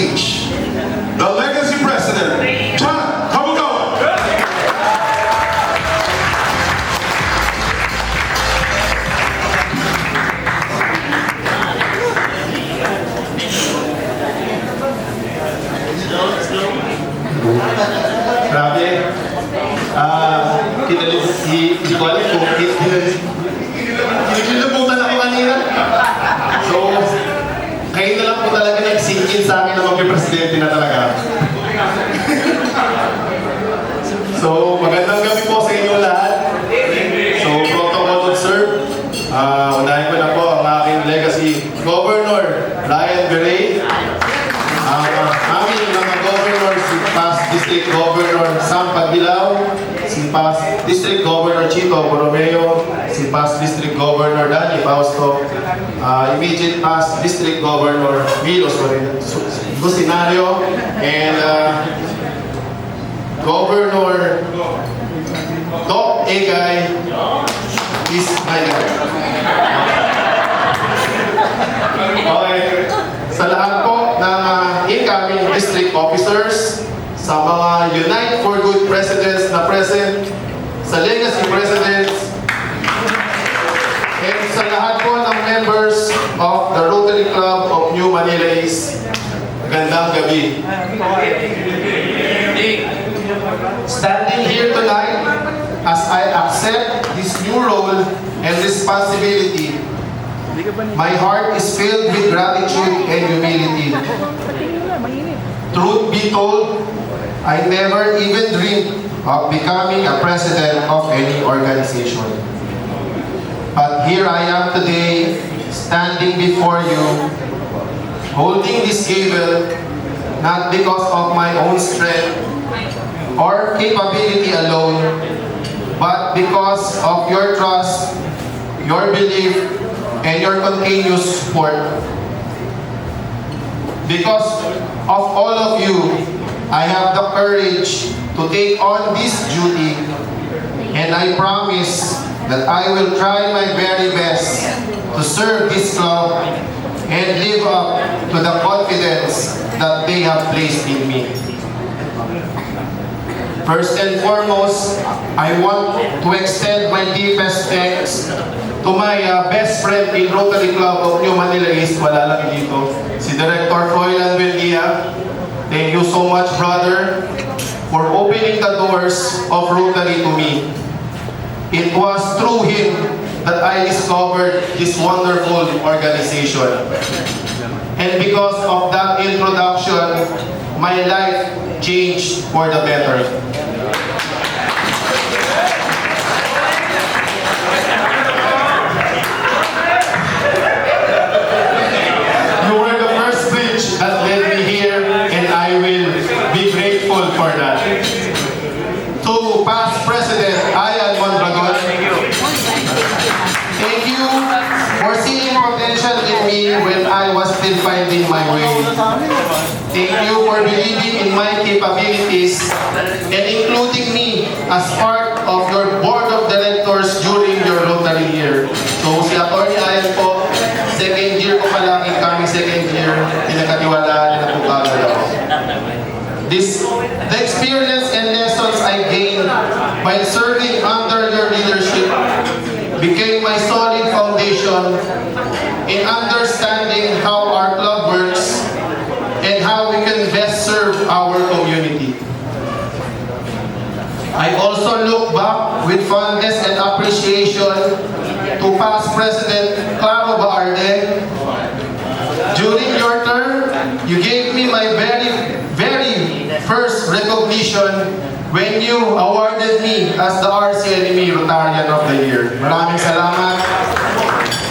stage, the Legacy President, John Kabugawa. Grabe. Hindi ko alam kung kinikilabutan ako kanina. So, kayo na lang po talaga nag-sink in sa akin na magpipresidente na talaga. So, magandang gabi po sa inyo lahat. So, protocol observed. Unahin ko na po ang aking legacy Governor Ryan Garay. Aming mga governor, si past District Governor Sam Pagdilaw, si past District Governor Chito Borromeo, si past District Governor Danny Fausto, immediate past District Governor Milos Gustinario, and Governor Doc Egay is my guy. Okay. Sa lahat po ng incoming district officers, sa mga Unite for Good presidents na present, sa legacy presidents, and sa lahat po ng members of the Rotary Club of New Manila East, magandang gabi. Standing here tonight, as I accept this new role and responsibility, my heart is filled with gratitude and humility. Truth be told, I never even dreamed of becoming a president of any organization. But here I am today, standing before you, holding this gavel, not because of my own strength or capability alone, but because of your trust, your belief, and your continuous support. Because of all of you, I have the courage to take on this duty, and I promise that I will try my very best to serve this club and live up to the confidence that they have placed in me. First and foremost, I want to extend my deepest thanks to my best friend in Rotary Club of New Manila East, wala lang dito, si Director Froilan Buendia. Thank you so much, brother, for opening the doors of Rotary to me. It was through him that I discovered this wonderful organization. And because of that introduction, my life changed for the better. You were the first bridge that led me here, and I will be grateful for that. To past President Ian Mondragon, thank you for seeing potential in me when I was still finding my way. Thank you for believing in my capabilities and including me as part of your board of directors during your Rotary year. So si Atty. Ian po, second year ko pa lang, incoming second year, pinagkatiwalaan niya na po kagad ako. The experience and lessons I gained by serving under your leadership became my solid foundation in understanding how our club works and how we can best serve our community. I also look back with fondness and appreciation to past President Claro Baarde. During your term, you gave me my very first recognition when you awarded me as the RCNME Rotarian of the Year. Maraming salamat.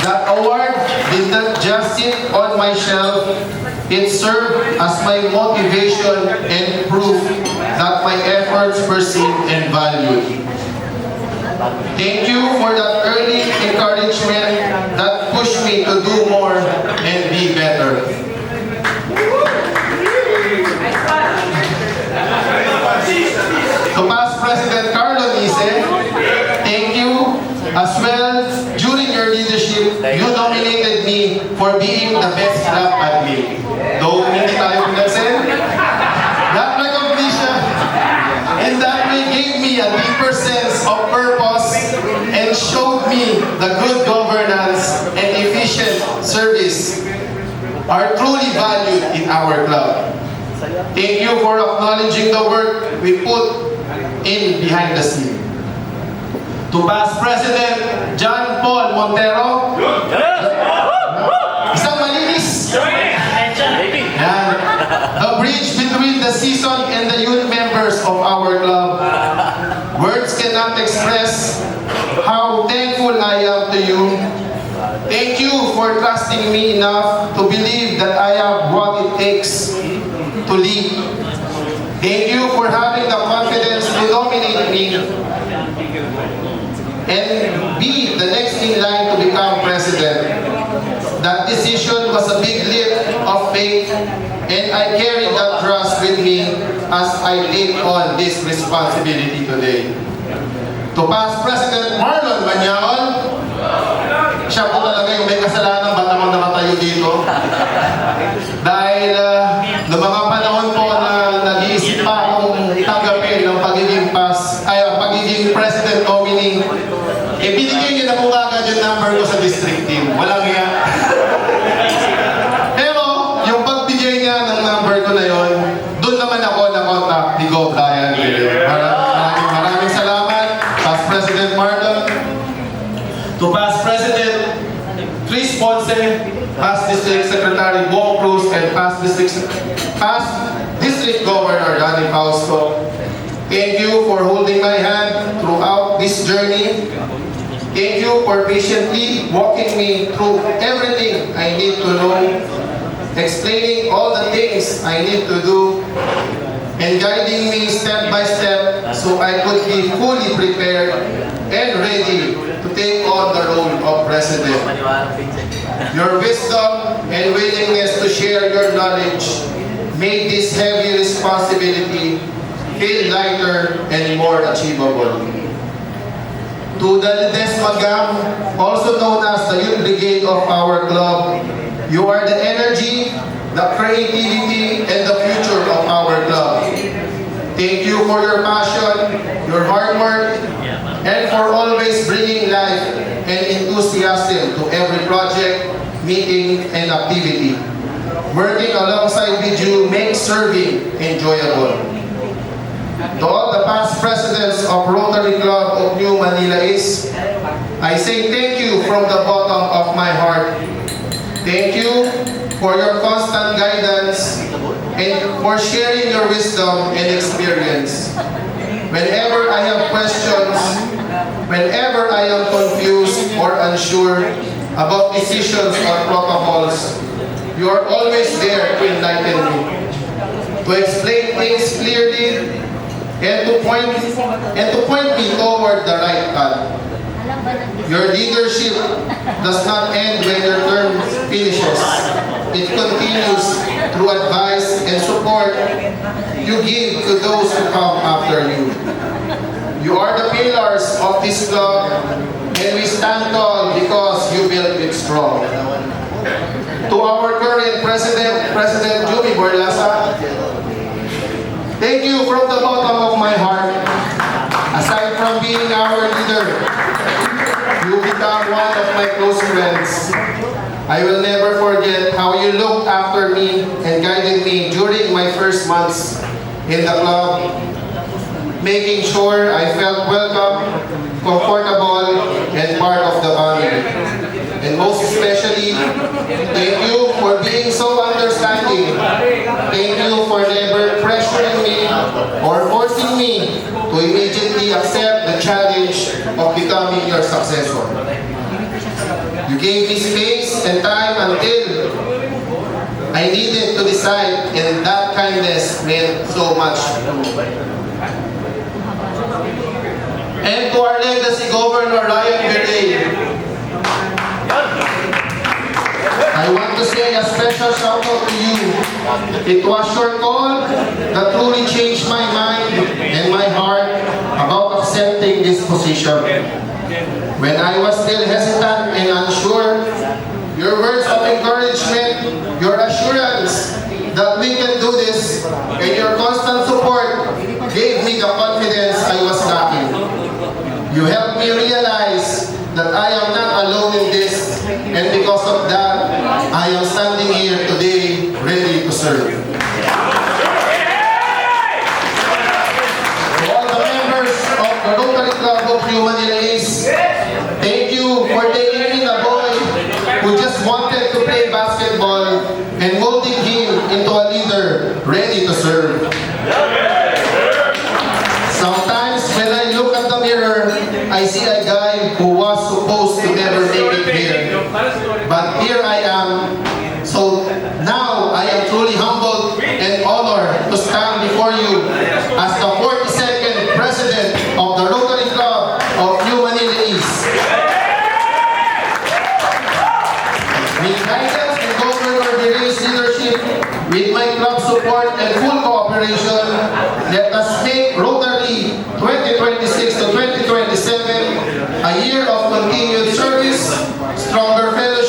That award did not just sit on my shelf. It served as my motivation and proof that my efforts were seen and valued. Thank you for that early encouragement that pushed me to do more and be better. To past President Carlo Nice, thank you as well. During your leadership, you nominated me for being the best club admin. Though hindi tayo pinansin, in our club. Thank you for acknowledging the work we put in behind the scene. To past President John Paul Montero, isang malinis. Yan. The bridge between the seasoned and the youth members of our club. Words cannot express how thankful I am to you. Thank you for trusting me enough to believe that I have what it takes to lead. Thank you for having the confidence to nominate me and be the next in line to become president. That decision was a big leap of faith, and I carry that trust with me as I take on this responsibility today. To past President Marlon Manyaon, siya po talaga yung may kasalanan, ba't naman namatayo dito? Dahil noong mga panahon po na nag-iisip pa akong tanggapin ng pagiging pagiging president nominee, binigay niyo na po agad yung number ko sa district team. Walang iya. Pero, yung pagbigay niya ng number ko na yon, doon naman ako na-contact ni Go Brian. Maraming salamat, past President Marlon. To past President Chris Ponce, past District Secretary Bong Cruz, and past District Governor Danny Fausto. Thank you for holding my hand throughout this journey. Thank you for patiently walking me through everything I need to know, explaining all the things I need to do, and guiding me step by step so I could be fully prepared and ready to take on the role of president. Your wisdom and willingness to share your knowledge made this heavy responsibility feel lighter and more achievable. To the Lides Magam, also known as the Youth Brigade of our club, you are the energy, the creativity, and the future of our club. Thank you for your passion, your hard work, and for always bringing life and enthusiasm to every project, meeting, and activity. Working alongside with you makes serving enjoyable. To all the past presidents of Rotary Club of New Manila East, I say thank you from the bottom of my heart. Thank you for your constant guidance and for sharing your wisdom and experience. Whenever I have questions, whenever I am confused or unsure about decisions or protocols, you are always there to enlighten me, to explain things clearly, and to point me toward the right path. Your leadership does not end when your term finishes. It continues through advice and support you give to those who come after you. You are the pillars of this club, and we stand tall because you built it strong. To our current president, President Jumi Borlasa, thank you from the bottom of my heart. Aside from being our leader, you become one of my close friends. I will never forget how you looked after me and guided me during my first months in the club, making sure I felt welcome, comfortable, and part of the family. And most especially, thank you for being so understanding. Thank you for never pressuring me or forcing me to immediately accept the challenge of becoming your successor. You gave me space and time until I needed to decide, and that kindness meant so much. And to our legacy Governor Ryan Berday, I want to say a special shout out to you. It was your call that truly changed my mind and my heart about accepting this position. When I was still hesitant and unsure, your words of encouragement, your assurance that we can do this, and your constant support gave me the confidence I was lacking. You helped me realize that I am not alone in this, and because of that, I am standing here today ready to serve. serve. To all the members of the Rotary Club of New Manila East, thank you for taking in a boy who just wanted to play basketball and molding him into a leader ready to serve. Sometimes when I look at the mirror, I see a guy who was supposed to never make it here. But here I am. So now I am truly humbled and honored to stand before you as the 42nd President of the Rotary Club of New Manila East. With guidance and Governor Vire's leadership, with my club support and full cooperation, let us make Rotary 2026 to 2027 a year of continued service, stronger fellowship,